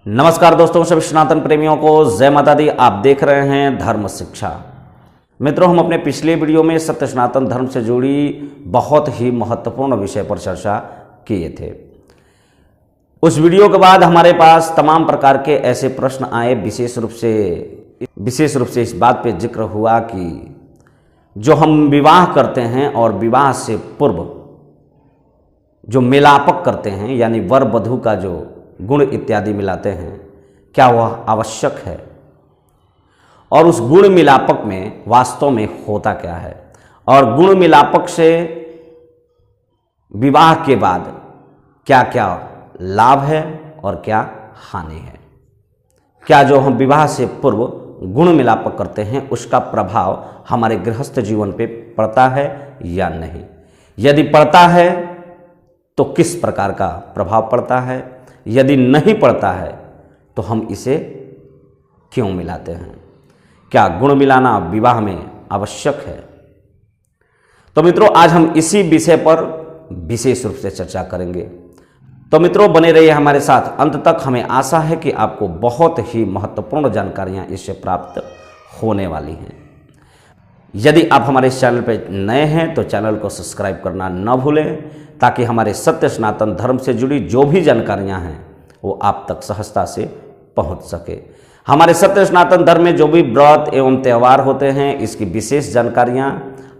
नमस्कार दोस्तों, सभी सनातन प्रेमियों को जय माता दी। आप देख रहे हैं धर्म शिक्षा। मित्रों, हम अपने पिछले वीडियो में सत्य सनातन धर्म से जुड़ी बहुत ही महत्वपूर्ण विषय पर चर्चा किए थे। उस वीडियो के बाद हमारे पास तमाम प्रकार के ऐसे प्रश्न आए, विशेष रूप से इस बात पे जिक्र हुआ कि जो हम विवाह करते हैं और विवाह से पूर्व जो मिलापक करते हैं, यानी वर वधू का जो गुण इत्यादि मिलाते हैं, क्या वह आवश्यक है और उस गुण मिलापक में वास्तव में होता क्या है, और गुण मिलापक से विवाह के बाद क्या क्या लाभ है और क्या हानि है। क्या जो हम विवाह से पूर्व गुण मिलापक करते हैं उसका प्रभाव हमारे गृहस्थ जीवन पे पड़ता है या नहीं, यदि पड़ता है तो किस प्रकार का प्रभाव पड़ता है, यदि नहीं पड़ता है तो हम इसे क्यों मिलाते हैं, क्या गुण मिलाना विवाह में आवश्यक है। तो मित्रों, आज हम इसी विषय पर विशेष रूप से चर्चा करेंगे। तो मित्रों, बने रहिए हमारे साथ अंत तक। हमें आशा है कि आपको बहुत ही महत्वपूर्ण जानकारियां इससे प्राप्त होने वाली हैं। यदि आप हमारे इस चैनल पर नए हैं तो चैनल को सब्सक्राइब करना न भूलें, ताकि हमारे सत्य सनातन धर्म से जुड़ी जो भी जानकारियां हैं वो आप तक सहजता से पहुंच सके। हमारे सत्य सनातन धर्म में जो भी व्रत एवं त्यौहार होते हैं, इसकी विशेष जानकारियां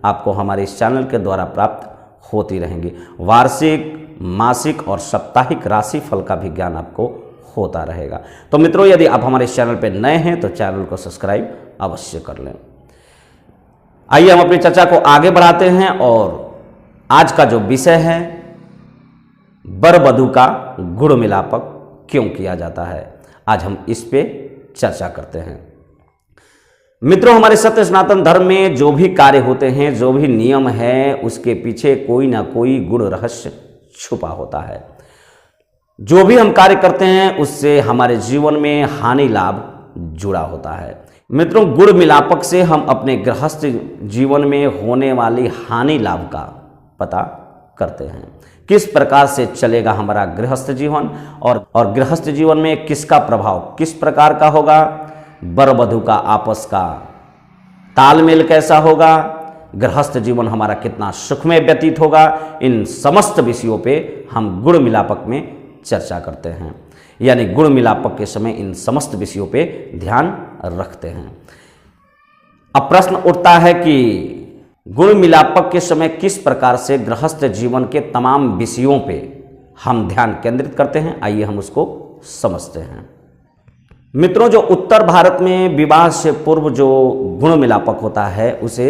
आपको हमारे इस चैनल के द्वारा प्राप्त होती रहेंगी। वार्षिक, मासिक और साप्ताहिक राशि फल का भी ज्ञान आपको होता रहेगा। तो मित्रों, यदि आप हमारे इस चैनल पर नए हैं तो चैनल को सब्सक्राइब अवश्य कर लें। आइए हम अपनी चर्चा को आगे बढ़ाते हैं और आज का जो विषय है, वर वधू का गुण मिलापक क्यों किया जाता है, आज हम इस पे चर्चा करते हैं। मित्रों, हमारे सत्य सनातन धर्म में जो भी कार्य होते हैं, जो भी नियम है, उसके पीछे कोई ना कोई गुण रहस्य छुपा होता है। जो भी हम कार्य करते हैं उससे हमारे जीवन में हानि लाभ जुड़ा होता है। मित्रों, गुण मिलापक से हम अपने गृहस्थ जीवन में होने वाली हानि लाभ का पता करते हैं। किस प्रकार से चलेगा हमारा गृहस्थ जीवन और गृहस्थ जीवन में किसका प्रभाव किस प्रकार का होगा, वर वधू का आपस का तालमेल कैसा होगा, गृहस्थ जीवन हमारा कितना सुखमय व्यतीत होगा, इन समस्त विषयों पे हम गुण मिलापक में चर्चा करते हैं। यानी गुण मिलापक के समय इन समस्त विषयों पे ध्यान रखते हैं। अब प्रश्न उठता है कि गुण मिलापक के समय किस प्रकार से गृहस्थ जीवन के तमाम विषयों पे हम ध्यान केंद्रित करते हैं। आइए हम उसको समझते हैं। मित्रों, जो उत्तर भारत में विवाह से पूर्व जो गुण मिलापक होता है उसे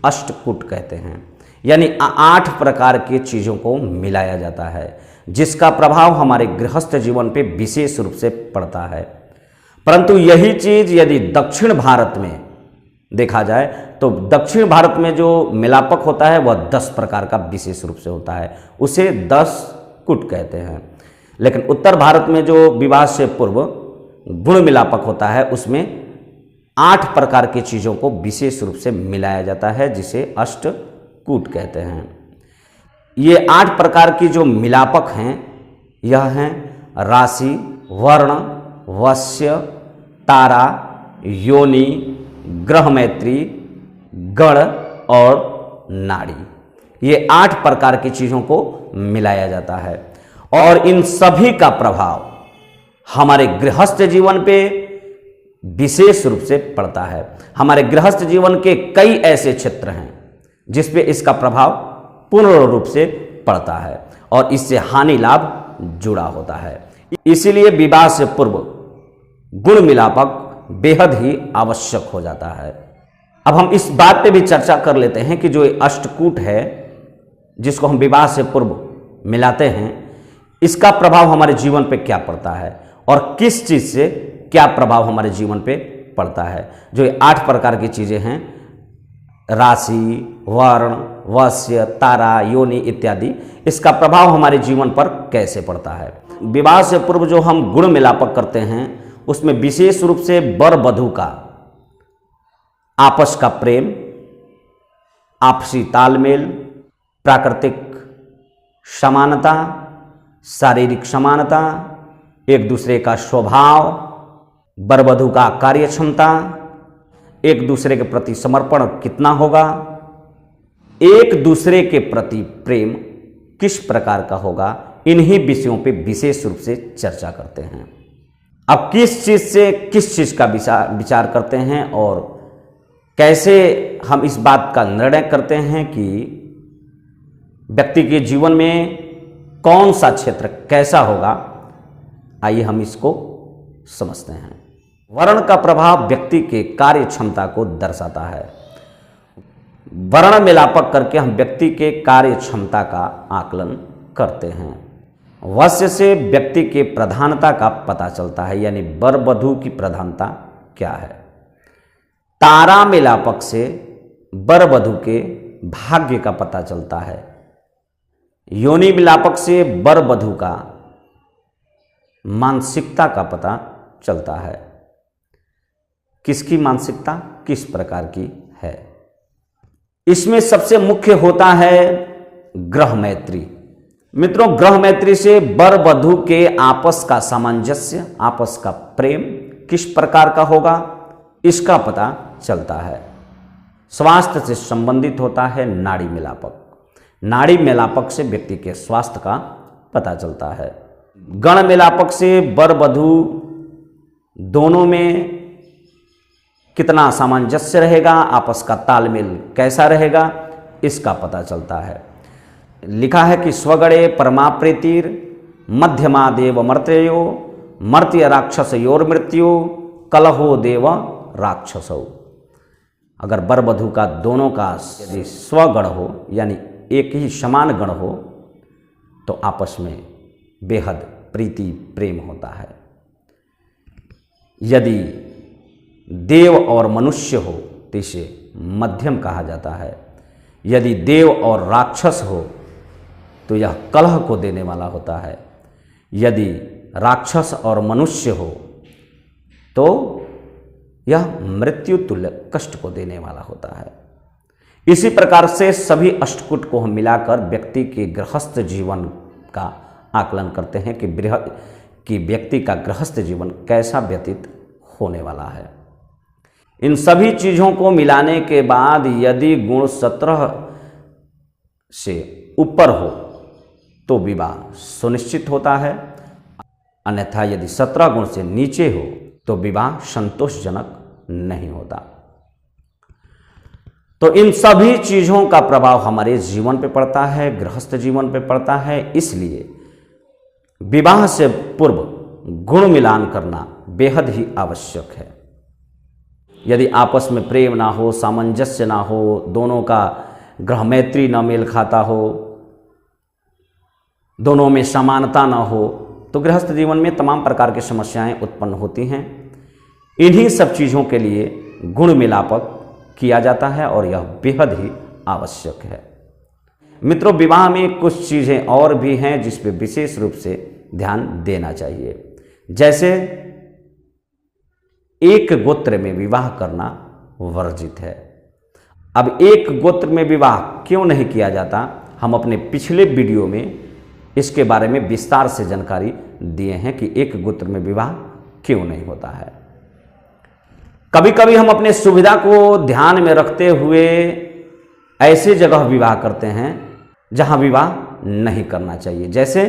अष्टकूट कहते हैं। यानी 8 प्रकार की चीज़ों को मिलाया जाता है, जिसका प्रभाव हमारे गृहस्थ जीवन पे विशेष रूप से पड़ता है। परंतु यही चीज़ यदि दक्षिण भारत में देखा जाए तो दक्षिण भारत में जो मिलापक होता है वह 10 प्रकार का विशेष रूप से होता है, उसे 10 कुट कहते हैं। लेकिन उत्तर भारत में जो विवाह से पूर्व गुण मिलापक होता है उसमें 8 प्रकार की चीज़ों को विशेष रूप से मिलाया जाता है, जिसे अष्टकूट कहते हैं। ये 8 प्रकार की जो मिलापक हैं यह हैं राशि, वर्ण, वश्य, तारा, योनि, ग्रह मैत्री, गण और नाड़ी। ये 8 प्रकार की चीज़ों को मिलाया जाता है और इन सभी का प्रभाव हमारे गृहस्थ जीवन पे विशेष रूप से पड़ता है। हमारे गृहस्थ जीवन के कई ऐसे क्षेत्र हैं जिस पे इसका प्रभाव पूर्ण रूप से पड़ता है और इससे हानि लाभ जुड़ा होता है। इसीलिए विवाह से पूर्व गुण मिलापक बेहद ही आवश्यक हो जाता है। अब हम इस बात पे भी चर्चा कर लेते हैं कि जो अष्टकूट है जिसको हम विवाह से पूर्व मिलाते हैं, इसका प्रभाव हमारे जीवन पे क्या पड़ता है और किस चीज़ से क्या प्रभाव हमारे जीवन पे पड़ता है। जो 8 प्रकार की चीज़ें हैं, राशि, वर्ण, वश्य, तारा, योनि इत्यादि, इसका प्रभाव हमारे जीवन पर कैसे पड़ता है। विवाह से पूर्व जो हम गुण मिलापक करते हैं उसमें विशेष रूप से वर वधू का आपस का प्रेम, आपसी तालमेल, प्राकृतिक समानता, शारीरिक समानता, एक दूसरे का स्वभाव, वर वधू का कार्य क्षमता, एक दूसरे के प्रति समर्पण कितना होगा, एक दूसरे के प्रति प्रेम किस प्रकार का होगा, इन्हीं विषयों पे विशेष रूप से चर्चा करते हैं। अब किस चीज़ से किस चीज़ का विचार करते हैं और कैसे हम इस बात का निर्णय करते हैं कि व्यक्ति के जीवन में कौन सा क्षेत्र कैसा होगा, आइए हम इसको समझते हैं। वर्ण का प्रभाव व्यक्ति के कार्य क्षमता को दर्शाता है। वर्ण मिलापक करके हम व्यक्ति के कार्य क्षमता का आकलन करते हैं। वश्य से व्यक्ति के प्रधानता का पता चलता है, यानी वर वधू की प्रधानता क्या है। तारा मिलापक से वर वधू के भाग्य का पता चलता है। योनि मिलापक से वर वधू का मानसिकता का पता चलता है। किसकी मानसिकता किस प्रकार की है। इसमें सबसे मुख्य होता है ग्रह मैत्री। मित्रों, ग्रह मैत्री से वर वधू के आपस का सामंजस्य, आपस का प्रेम किस प्रकार का होगा, इसका पता चलता है। स्वास्थ्य से संबंधित होता है नाड़ी मिलापक। नाड़ी मिलापक से व्यक्ति के स्वास्थ्य का पता चलता है। गण मिलापक से वर वधू दोनों में कितना सामंजस्य रहेगा, आपस का तालमेल कैसा रहेगा, इसका पता चलता है। लिखा है कि स्वगणे परमाप्रीतिर मध्यमा देव मर्त्ययो मर्त्य राक्षसयोर मृत्यु कलहो देव राक्षसौ। अगर वर वधू का दोनों का यदि स्वगण हो, यानी एक ही समान गण हो, तो आपस में बेहद प्रीति प्रेम होता है। यदि देव और मनुष्य हो तो इसे मध्यम कहा जाता है। यदि देव और राक्षस हो तो यह कलह को देने वाला होता है। यदि राक्षस और मनुष्य हो तो यह मृत्यु तुल्य कष्ट को देने वाला होता है। इसी प्रकार से सभी अष्टकूट को हम मिलाकर व्यक्ति के गृहस्थ जीवन का आकलन करते हैं कि व्यक्ति का गृहस्थ जीवन कैसा व्यतीत होने वाला है। इन सभी चीज़ों को मिलाने के बाद यदि गुण 17 से ऊपर हो तो विवाह सुनिश्चित होता है, अन्यथा यदि 17 गुण से नीचे हो तो विवाह संतोषजनक नहीं होता। तो इन सभी चीज़ों का प्रभाव हमारे जीवन पे पड़ता है, गृहस्थ जीवन पे पड़ता है। इसलिए विवाह से पूर्व गुण मिलान करना बेहद ही आवश्यक है। यदि आपस में प्रेम ना हो, सामंजस्य ना हो, दोनों का ग्रह मैत्री न मेल खाता हो, दोनों में समानता ना हो, तो गृहस्थ जीवन में तमाम प्रकार की समस्याएं उत्पन्न होती हैं। इन्हीं सब चीज़ों के लिए गुण मिलापक किया जाता है और यह बेहद ही आवश्यक है। मित्रों, विवाह में कुछ चीज़ें और भी हैं जिस पर विशेष रूप से ध्यान देना चाहिए। जैसे एक गोत्र में विवाह करना वर्जित है। अब एक गोत्र में विवाह क्यों नहीं किया जाता, हम अपने पिछले वीडियो में इसके बारे में विस्तार से जानकारी दिए हैं कि एक गोत्र में विवाह क्यों नहीं होता है। कभी कभी हम अपने सुविधा को ध्यान में रखते हुए ऐसे जगह विवाह करते हैं जहां विवाह नहीं करना चाहिए। जैसे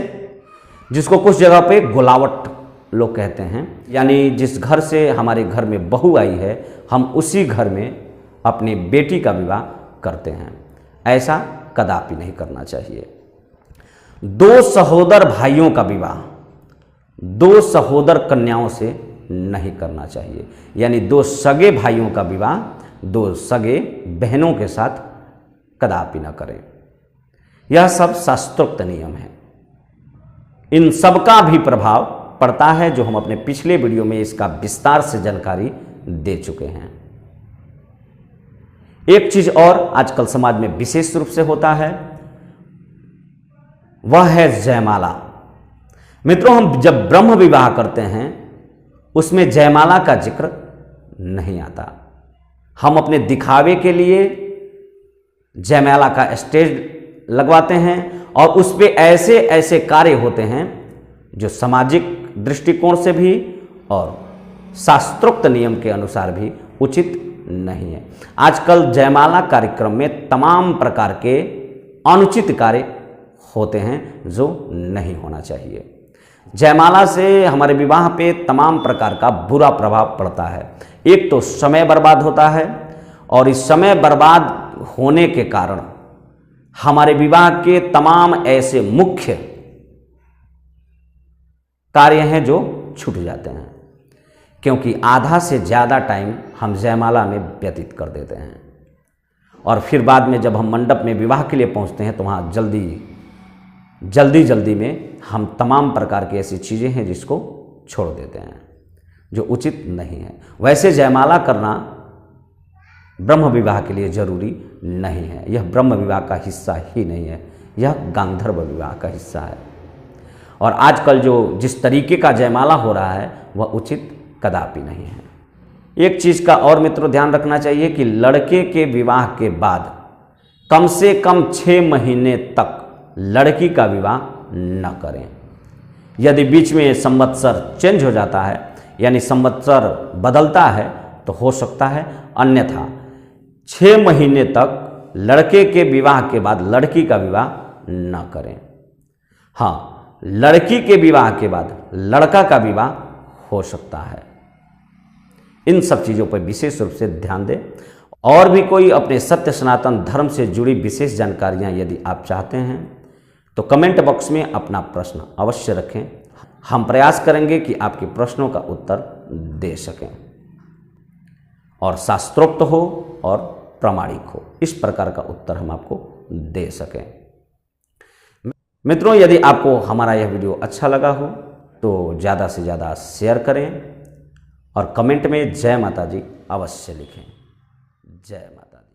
जिसको कुछ जगह पे गोलावट लोग कहते हैं, यानी जिस घर से हमारे घर में बहू आई है हम उसी घर में अपनी बेटी का विवाह करते हैं। ऐसा कदापि नहीं करना चाहिए। दो सहोदर भाइयों का विवाह दो सहोदर कन्याओं से नहीं करना चाहिए, यानी दो सगे भाइयों का विवाह दो सगे बहनों के साथ कदापि न करें। यह सब शास्त्रोक्त नियम है। इन सब का भी प्रभाव पड़ता है जो हम अपने पिछले वीडियो में इसका विस्तार से जानकारी दे चुके हैं। एक चीज और आजकल समाज में विशेष रूप से होता है, वह है जयमाला। मित्रों, हम जब ब्रह्म विवाह करते हैं उसमें जयमाला का जिक्र नहीं आता। हम अपने दिखावे के लिए जयमाला का स्टेज लगवाते हैं और उस पे ऐसे ऐसे कार्य होते हैं जो सामाजिक दृष्टिकोण से भी और शास्त्रोक्त नियम के अनुसार भी उचित नहीं है। आजकल जयमाला कार्यक्रम में तमाम प्रकार के अनुचित कार्य होते हैं जो नहीं होना चाहिए। जयमाला से हमारे विवाह पे तमाम प्रकार का बुरा प्रभाव पड़ता है। एक तो समय बर्बाद होता है और इस समय बर्बाद होने के कारण हमारे विवाह के तमाम ऐसे मुख्य कार्य हैं जो छूट जाते हैं, क्योंकि आधा से ज़्यादा टाइम हम जयमाला में व्यतीत कर देते हैं और फिर बाद में जब हम मंडप में विवाह के लिए पहुंचते हैं तो वहाँ जल्दी में हम तमाम प्रकार की ऐसी चीज़ें हैं जिसको छोड़ देते हैं जो उचित नहीं है। वैसे जयमाला करना ब्रह्म विवाह के लिए जरूरी नहीं है, यह ब्रह्म विवाह का हिस्सा ही नहीं है, यह गांधर्व विवाह का हिस्सा है। और आजकल जो जिस तरीके का जयमाला हो रहा है वह उचित कदापि नहीं है। एक चीज़ का और मित्रों ध्यान रखना चाहिए कि लड़के के विवाह के बाद कम से कम 6 महीने तक लड़की का विवाह न करें। यदि बीच में संवत्सर चेंज हो जाता है यानी संवत्सर बदलता है तो हो सकता है, अन्यथा 6 महीने तक लड़के के विवाह के बाद लड़की का विवाह न करें। हाँ, लड़की के विवाह के बाद लड़का का विवाह हो सकता है। इन सब चीज़ों पर विशेष रूप से ध्यान दें। और भी कोई अपने सत्य सनातन धर्म से जुड़ी विशेष जानकारियां यदि आप चाहते हैं तो कमेंट बॉक्स में अपना प्रश्न अवश्य रखें। हम प्रयास करेंगे कि आपके प्रश्नों का उत्तर दे सकें और शास्त्रोक्त हो और प्रामाणिक हो, इस प्रकार का उत्तर हम आपको दे सकें। मित्रों, यदि आपको हमारा यह वीडियो अच्छा लगा हो तो ज़्यादा से ज़्यादा शेयर करें और कमेंट में जय माता दी अवश्य लिखें। जय माता दी।